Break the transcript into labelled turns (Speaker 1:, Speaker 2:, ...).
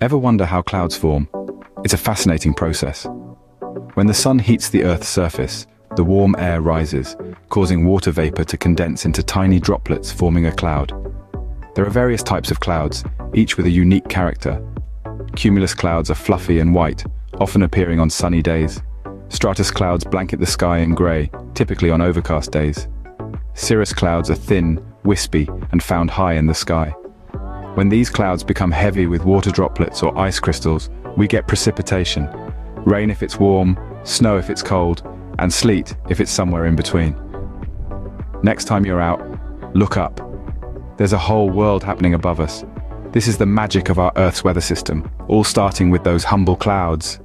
Speaker 1: Ever wonder how clouds form? It's a fascinating process. When the sun heats the Earth's surface, the warm air rises, causing water vapor to condense into tiny droplets, forming a cloud. There are various types of clouds, each with a unique character. Cumulus clouds are fluffy and white, often appearing on sunny days. Stratus clouds blanket the sky in grey, typically on overcast days. Cirrus clouds are thin, wispy, and found high in the sky. When these clouds become heavy with water droplets or ice crystals, we get precipitation. Rain if it's warm, snow if it's cold, and sleet if it's somewhere in between. Next time you're out, look up. There's a whole world happening above us. This is the magic of our Earth's weather system, all starting with those humble clouds.